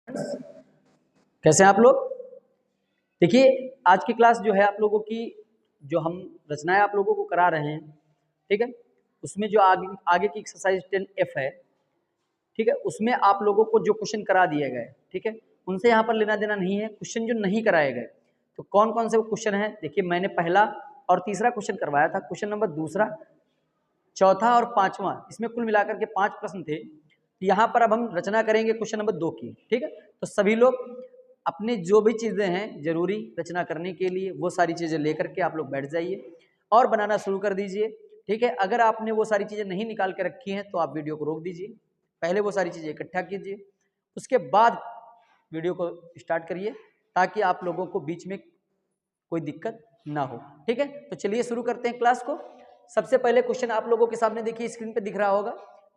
कैसे हैं आप लोग। देखिए आज की क्लास जो है आप लोगों की जो हम रचनाएं आप लोगों को करा रहे हैं, ठीक है, उसमें जो आगे आगे की एक्सरसाइज 10F है, ठीक है, उसमें आप लोगों को जो क्वेश्चन करा दिए गए, ठीक है, उनसे यहाँ पर लेना देना नहीं है। क्वेश्चन जो नहीं कराए गए तो कौन कौन से वो क्वेश्चन है, देखिए मैंने पहला और तीसरा क्वेश्चन करवाया था, क्वेश्चन नंबर दूसरा, चौथा और पांचवा, इसमें कुल मिलाकर के 5 प्रश्न थे। यहाँ पर अब हम रचना करेंगे क्वेश्चन नंबर 2 की, ठीक है। तो सभी लोग अपनी जो भी चीज़ें हैं जरूरी रचना करने के लिए वो सारी चीज़ें लेकर के आप लोग बैठ जाइए और बनाना शुरू कर दीजिए, ठीक है। अगर आपने वो सारी चीज़ें नहीं निकाल के रखी हैं तो आप वीडियो को रोक दीजिए, पहले वो सारी चीज़ें इकट्ठा कीजिए, उसके बाद वीडियो को स्टार्ट करिए ताकि आप लोगों को बीच में कोई दिक्कत ना हो, ठीक है। तो चलिए शुरू करते हैं क्लास को। सबसे पहले क्वेश्चन आप लोगों के सामने देखिए, स्क्रीन पे दिख रहा होगा,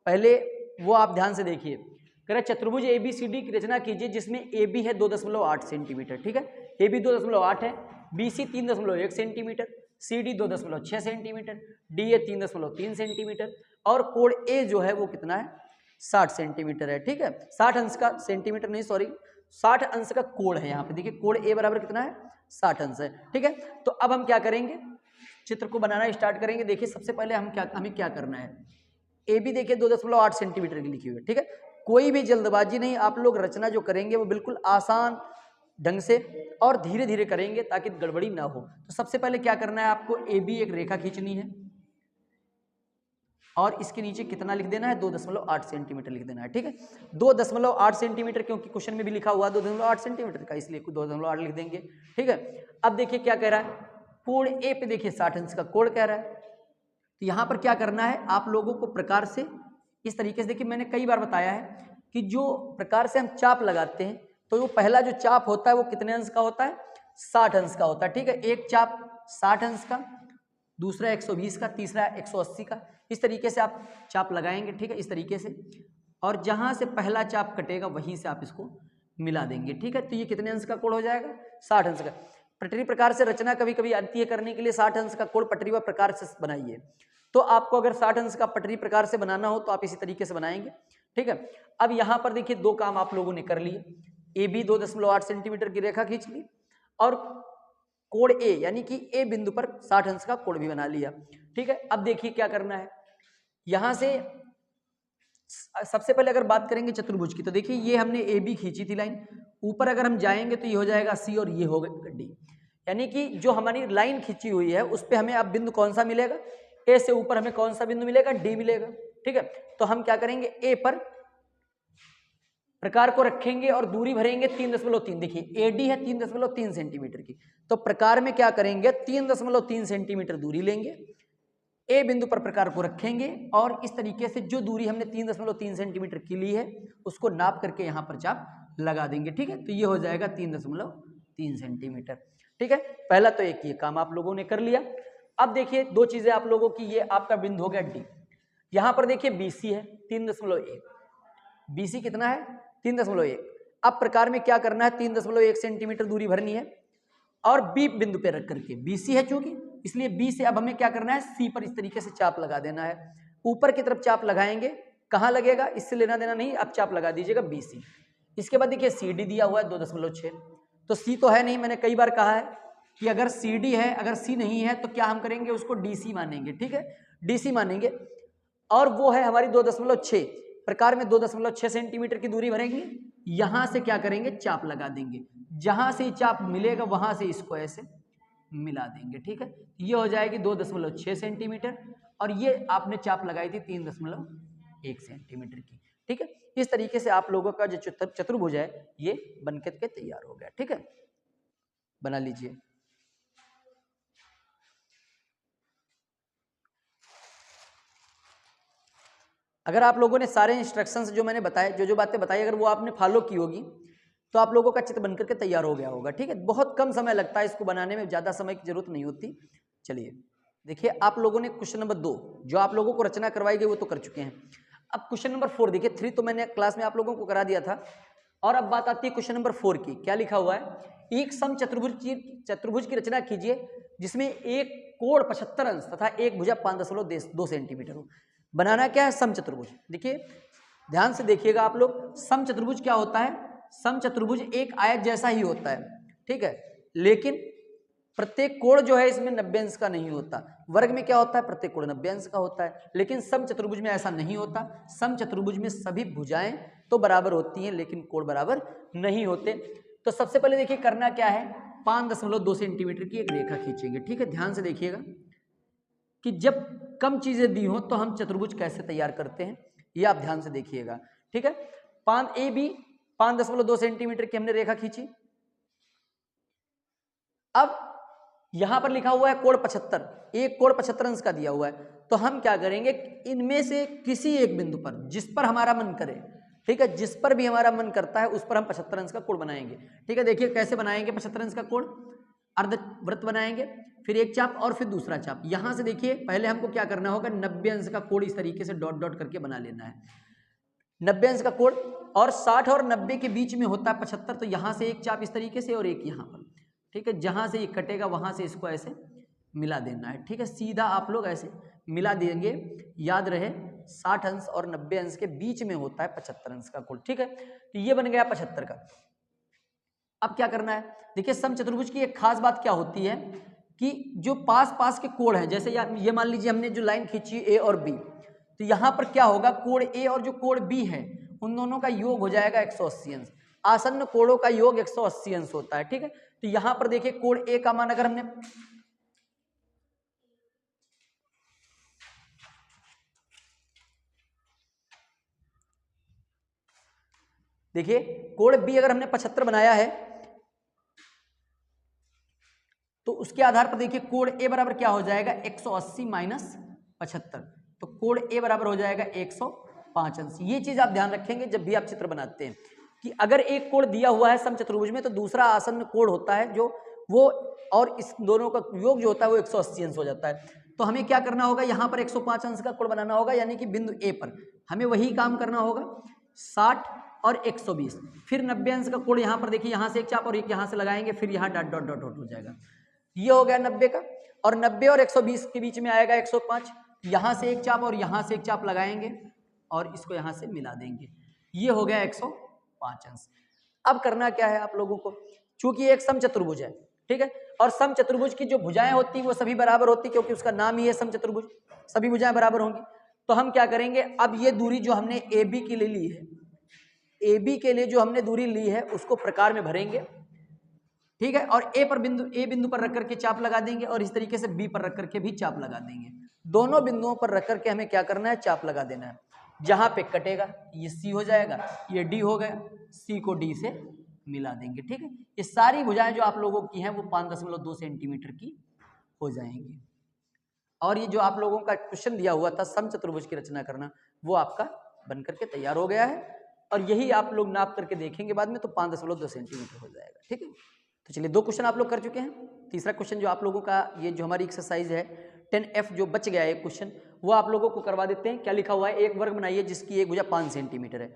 पहले वो आप ध्यान से देखिए। कह रहा चतुर्भुज ABCD की रचना कीजिए जिसमें AB है 2.8 सेंटीमीटर, ठीक है, AB 2.8 है, BC 3.1 centimetre, CD 2.6 centimetre, DA 3.3 centimetre और कोण A जो है वो कितना है 60 सेंटीमीटर है, ठीक है। 60 अंश का, सेंटीमीटर नहीं सॉरी, 60 अंश का कोण है। यहाँ पे देखिए कोण A बराबर कितना है 60 अंश है, ठीक है। तो अब हम क्या करेंगे, चित्र को बनाना स्टार्ट करेंगे। देखिए सबसे पहले हमें क्या करना है, AB देखिए 2.8 सेंटीमीटर की लिखी हुई है, ठीक है। कोई भी जल्दबाजी नहीं, आप लोग रचना जो करेंगे वो बिल्कुल आसान ढंग से और धीरे धीरे करेंगे ताकि गड़बड़ी ना हो। तो सबसे पहले क्या करना है, आपको AB एक रेखा खींचनी है और इसके नीचे कितना लिख देना है 2.8 सेंटीमीटर लिख देना है, ठीक है। 2.8 सेंटीमीटर, क्योंकि क्वेश्चन में भी लिखा हुआ 2.8 सेंटीमीटर का, इसलिए 2.8 लिख देंगे, ठीक है। अब देखिए क्या कह रहा है, कोण ए पे देखिए 60 अंश का कोण कह रहा है। तो यहाँ पर क्या करना है, आप लोगों को प्रकार से इस तरीके से, देखिए मैंने कई बार बताया है कि जो प्रकार से हम चाप लगाते हैं तो वो पहला जो चाप होता है वो कितने अंश का होता है 60 अंश का होता है, ठीक है। एक चाप 60 अंश का, दूसरा 120 का, तीसरा 180 का, इस तरीके से आप चाप लगाएंगे, ठीक है, इस तरीके से। और जहां से पहला चाप कटेगा वहीं से आप इसको मिला देंगे, ठीक है। तो ये कितने अंश का कोण हो जाएगा 60 अंश का। पटरी प्रकार से रचना कभी कभी आती है करने के लिए, 60 अंश का कोण पटरी व प्रकार से बनाइए। तो आपको अगर 60 अंश का पटरी प्रकार से बनाना हो तो आप इसी तरीके से बनाएंगे, ठीक है। अब यहाँ पर देखिए दो काम आप लोगों ने कर लिए, AB 2.8 सेंटीमीटर की रेखा खींच ली और कोण A यानी कि A बिंदु पर 60 अंश का कोण भी बना लिया, ठीक है। अब देखिए क्या करना है, यहां से सबसे पहले अगर बात करेंगे चतुर्भुज की, तो देखिए ये हमने AB खींची थी लाइन, ऊपर अगर हम जाएंगे तो ये हो जाएगा C और ये हो गया D, यानी कि जो हमारी लाइन खींची हुई है उस पर हमें अब बिंदु कौन सा मिलेगा, A से ऊपर हमें कौन सा बिंदु मिलेगा D मिलेगा, ठीक है। तो हम क्या करेंगे, A पर प्रकार को रखेंगे और दूरी भरेंगे 3.3, देखिए AD है 3.3 सेंटीमीटर की, तो प्रकार में क्या करेंगे 3.3 सेंटीमीटर दूरी लेंगे, ए बिंदु पर प्रकार को रखेंगे और इस तरीके से जो दूरी हमने 3.3 सेंटीमीटर की ली है उसको नाप करके यहाँ पर चाप लगा देंगे, ठीक है। तो ये हो जाएगा 3.3 सेंटीमीटर, ठीक है। पहला तो एक ये काम आप लोगों ने कर लिया। अब देखिए दो चीजें आप लोगों की, ये आपका बिंदु हो गया डी, यहाँ पर देखिए BC है 3.1, BC कितना है 3.1। अब प्रकार में क्या करना है, 3.1 सेंटीमीटर दूरी भरनी है और B बिंदु पे रख करके, BC है चूंकि, इसलिए B से अब हमें क्या करना है C पर इस तरीके से चाप लगा देना है। ऊपर की तरफ चाप लगाएंगे, कहाँ लगेगा इससे लेना देना नहीं, अब चाप लगा दीजिएगा BC। इसके बाद देखिए CD दिया हुआ है 2.6, तो C तो है नहीं, मैंने कई बार कहा है कि अगर CD है, अगर C नहीं है तो क्या हम करेंगे उसको DC मानेंगे, ठीक है, DC मानेंगे। और वो है हमारी 2.6, प्रकार में 2.6 सेंटीमीटर की दूरी भरेंगे, यहां से क्या करेंगे चाप लगा देंगे, जहां से चाप मिलेगा वहां से इसको ऐसे मिला देंगे, ठीक है। ये हो जाएगी 2.6 सेंटीमीटर और ये आपने चाप लगाई थी 3.1 सेंटीमीटर की, ठीक है। इस तरीके से आप लोगों का जो चतुर्भुज है ये बनकर के तैयार हो गया, ठीक है, बना लीजिए। अगर आप लोगों ने सारे इंस्ट्रक्शंस जो मैंने बताए, जो बातें बताई, अगर वो आपने फॉलो की होगी तो आप लोगों का चित्र बनकर के तैयार हो गया होगा, ठीक है। बहुत कम समय लगता है इसको बनाने में, ज़्यादा समय की जरूरत नहीं होती। चलिए देखिए आप लोगों ने क्वेश्चन नंबर 2 जो आप लोगों को रचना करवाई गई वो तो कर चुके हैं। अब क्वेश्चन नंबर 4 देखिए, 3 तो मैंने क्लास में आप लोगों को करा दिया था और अब बात आती है क्वेश्चन नंबर 4 की। क्या लिखा हुआ है, एक सम चतुर्भुज की रचना कीजिए जिसमें एक कोण 75 अंश तथा एक भुजा 5.2 सेंटीमीटर हो। बनाना क्या है, सम चतुर्भुज। देखिए ध्यान से देखिएगा आप लोग, सम चतुर्भुज क्या होता है, समचतुर्भुज एक आयत जैसा ही होता है, ठीक है, लेकिन प्रत्येक कोण जो है इसमें 90 अंश का नहीं होता। वर्ग में क्या होता है, प्रत्येक कोण 90 अंश का होता है, लेकिन समचतुर्भुज में ऐसा नहीं होता। समचतुर्भुज में सभी भुजाएं तो बराबर होती हैं लेकिन कोण बराबर नहीं होते। तो सबसे पहले देखिए करना क्या है, 5.2 सेंटीमीटर की एक रेखा खींचेंगे, ठीक है। ध्यान से देखिएगा कि जब कम चीजें दी हो तो हम चतुर्भुज कैसे तैयार करते हैं, ये आप ध्यान से देखिएगा, ठीक है। 5.2 सेंटीमीटर की हमने रेखा खींची। अब यहां पर लिखा हुआ है कोण 75, एक कोण 75 अंश का दिया हुआ है, तो हम क्या करेंगे, इनमें से किसी एक बिंदु पर जिस पर हमारा मन करे, ठीक है, जिस पर भी हमारा मन करता है उस पर हम 75 अंश का कोण बनाएंगे, ठीक है। देखिए कैसे बनाएंगे 75 अंश का कोण, अर्धवृत्त बनाएंगे, फिर एक चाप और फिर दूसरा चाप। यहां से देखिए पहले हमको क्या करना होगा, 90 अंश का कोण इस तरीके से डॉट डॉट करके बना लेना है, 90 अंश का कोण। और 60 और 90 के बीच में होता है 75, तो यहां से एक चाप इस तरीके से और एक यहां पर, ठीक है, जहां से ये कटेगा वहां से इसको ऐसे मिला देना है, ठीक है, सीधा आप लोग ऐसे मिला देंगे। याद रहे 60 अंश और 90 अंश के बीच में होता है 75 अंश का कोण, ठीक है। तो ये बन गया 75 का। अब क्या करना है, देखिए समचतुर्भुज की एक खास बात क्या होती है कि जो पास पास के कोण हैं, जैसे ये मान लीजिए हमने जो लाइन खींची ए और बी, तो यहां पर क्या होगा, कोण ए और जो कोण बी है उन दोनों का योग हो जाएगा 180 अंश। आसन्न कोणों का योग 180 अंश होता है, ठीक है। तो यहां पर देखिए कोण ए का मान अगर हमने देखिए कोण बी अगर हमने 75 बनाया है तो उसके आधार पर देखिए कोण ए बराबर क्या हो जाएगा, 180 माइनस 75, तो कोण ए बराबर हो जाएगा 105 अंश। ये चीज आप ध्यान रखेंगे जब भी आप चित्र बनाते हैं कि अगर एक कोण दिया हुआ है समचतुर्भुज में तो दूसरा आसन्न कोण होता है जो वो, और इस दोनों का योग जो होता है वो 180 अंश हो जाता है। तो हमें क्या करना होगा, यहाँ पर 105 अंश का कोण बनाना होगा, यानी कि बिंदु ए पर हमें वही काम करना होगा, 60 और 120, फिर 90 अंश का कोण यहाँ पर देखिए, यहाँ से एक चाप और एक यहाँ से लगाएंगे, फिर यहाँ डॉट डॉट डॉट डॉट हो जाएगा। ये हो गया 90 का, और 90 और 120 के बीच में आएगा 105, यहां से एक चाप और यहां से एक चाप लगाएंगे और इसको यहां से मिला देंगे, ये हो गया 105 अंश। अब करना क्या है आप लोगों को, चूंकि एक समचतुर्भुज है, ठीक है, और समचतुर्भुज की जो भुजाएं होती हैं वो सभी बराबर होती, क्योंकि उसका नाम ही है समचतुर्भुज, सभी भुजाएं बराबर होंगी। तो हम क्या करेंगे, अब ये दूरी जो हमने ए बी के लिए ली है, ए बी के लिए जो हमने दूरी ली है उसको प्रकार में भरेंगे, ठीक है, और ए बिंदु पर रख करके चाप लगा देंगे और इस तरीके से बी पर रख करके भी चाप लगा देंगे। दोनों बिंदुओं पर रख करके हमें क्या करना है, चाप लगा देना है। जहां पे कटेगा ये सी हो जाएगा, ये डी हो गया, सी को डी से मिला देंगे, ठीक है। ये सारी भुजाएं जो आप लोगों की हैं वो 5.2 सेंटीमीटर की हो जाएंगी। और ये जो आप लोगों का क्वेश्चन दिया हुआ था समचतुर्भुज की रचना करना, वो आपका बन करके तैयार हो गया है, और यही आप लोग नाप करके देखेंगे बाद में तो 5.2 सेंटीमीटर हो जाएगा, ठीक है। तो चलिए 2 क्वेश्चन आप लोग कर चुके हैं। तीसरा क्वेश्चन जो आप लोगों का ये जो हमारी एक्सरसाइज है 10F जो बच गया है एक क्वेश्चन, वो आप लोगों को करवा देते हैं। क्या लिखा हुआ है, एक वर्ग बनाइए जिसकी एक भुजा 5 सेंटीमीटर है।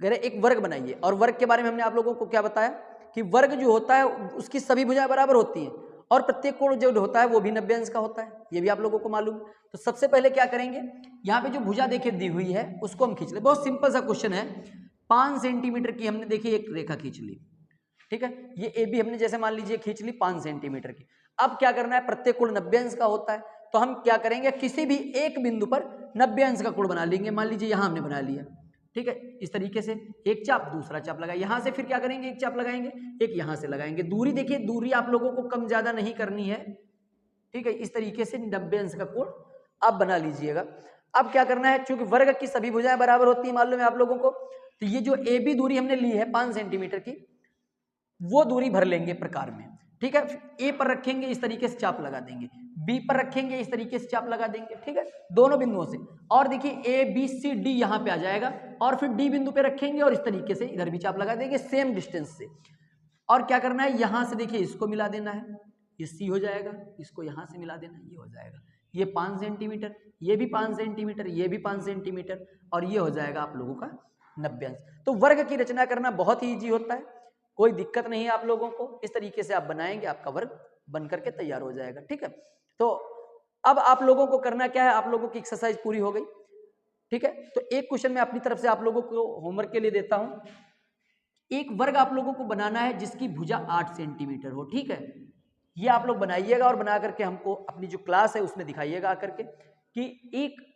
अगर एक वर्ग बनाइए, और वर्ग के बारे में हमने आप लोगों को क्या बताया कि वर्ग जो होता है उसकी सभी भुजाएं बराबर होती हैं, और प्रत्येक कोण जो होता है वो भी 90 अंश का होता है, ये भी आप लोगों को मालूम है। तो सबसे पहले क्या करेंगे, यहाँ पे जो भुजा देखिए दी हुई है उसको हम खींच ले। बहुत सिंपल सा क्वेश्चन है, 5 सेंटीमीटर की हमने देखिए एक रेखा खींच ली, ठीक है, ये ए बी हमने जैसे मान लीजिए खींच ली 5 सेंटीमीटर की। अब क्या करना है, प्रत्येक कोण 90 अंश का होता है, तो हम क्या करेंगे, किसी भी एक बिंदु पर 90 अंश का कोण बना लेंगे। मान लीजिए यहां हमने बना लिया, ठीक है, इस तरीके से एक चाप दूसरा चाप लगाए, यहां से फिर क्या करेंगे, एक चाप लगाएंगे, एक यहां से लगाएंगे। दूरी देखिए, दूरी आप लोगों को कम ज्यादा नहीं करनी है, ठीक है, इस तरीके से 90 अंश का कोण आप बना लीजिएगा। अब क्या करना है, चूंकि वर्ग की सभी भुजाएं बराबर होती है मालूम है आप लोगों को, तो ये जो ए बी दूरी हमने ली है 5 सेंटीमीटर की, वो दूरी भर लेंगे प्रकार में, ठीक है। ए पर रखेंगे इस तरीके से चाप लगा देंगे, बी पर रखेंगे इस तरीके से चाप लगा देंगे, ठीक है, दोनों बिंदुओं से। और देखिए ए बी सी डी यहाँ पे आ जाएगा, और फिर डी बिंदु पे रखेंगे और इस तरीके से इधर भी चाप लगा देंगे सेम डिस्टेंस से। और क्या करना है, यहां से देखिए इसको मिला देना है, ये सी हो जाएगा, इसको यहां से मिला देना, ये हो जाएगा, ये 5 सेंटीमीटर, ये भी 5 सेंटीमीटर, ये भी 5 सेंटीमीटर, और ये हो जाएगा आप लोगों का 90 अंश। तो वर्ग की रचना करना बहुत ही ईजी होता है, कोई दिक्कत नहीं है आप लोगों को। इस तरीके से आप बनाएंगे, आपका वर्ग बन करके तैयार हो जाएगा, ठीक है। तो अब आप लोगों को करना क्या है, आप लोगों की एक्सरसाइज पूरी हो गई, ठीक है। तो एक क्वेश्चन मैं अपनी तरफ से आप लोगों को होमवर्क के लिए देता हूं एक वर्ग आप लोगों को बनाना है जिसकी भुजा 8 सेंटीमीटर हो, ठीक है। ये आप लोग बनाइएगा और बना करके हमको अपनी जो क्लास है उसमें दिखाइएगा आकर के कि एक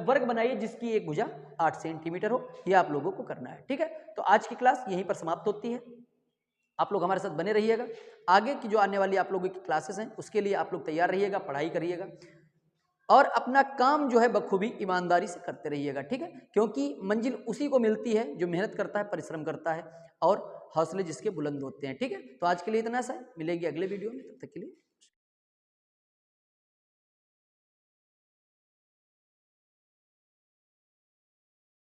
वर्ग बनाइए जिसकी एक भुजा 8 सेंटीमीटर हो। ये आप लोगों को करना है, ठीक है। तो आज की क्लास यहीं पर समाप्त होती है। आप लोग हमारे साथ बने रहिएगा। आगे की जो आने वाली आप लोगों की क्लासेस हैं उसके लिए आप लोग तैयार रहिएगा, पढ़ाई करिएगा और अपना काम जो है बखूबी ईमानदारी से करते रहिएगा, ठीक है। क्योंकि मंजिल उसी को मिलती है जो मेहनत करता है, परिश्रम करता है और हौसले जिसके बुलंद होते हैं, ठीक है। तो आज के लिए इतना सा है, मिलेंगे अगले वीडियो में, तब तक के लिए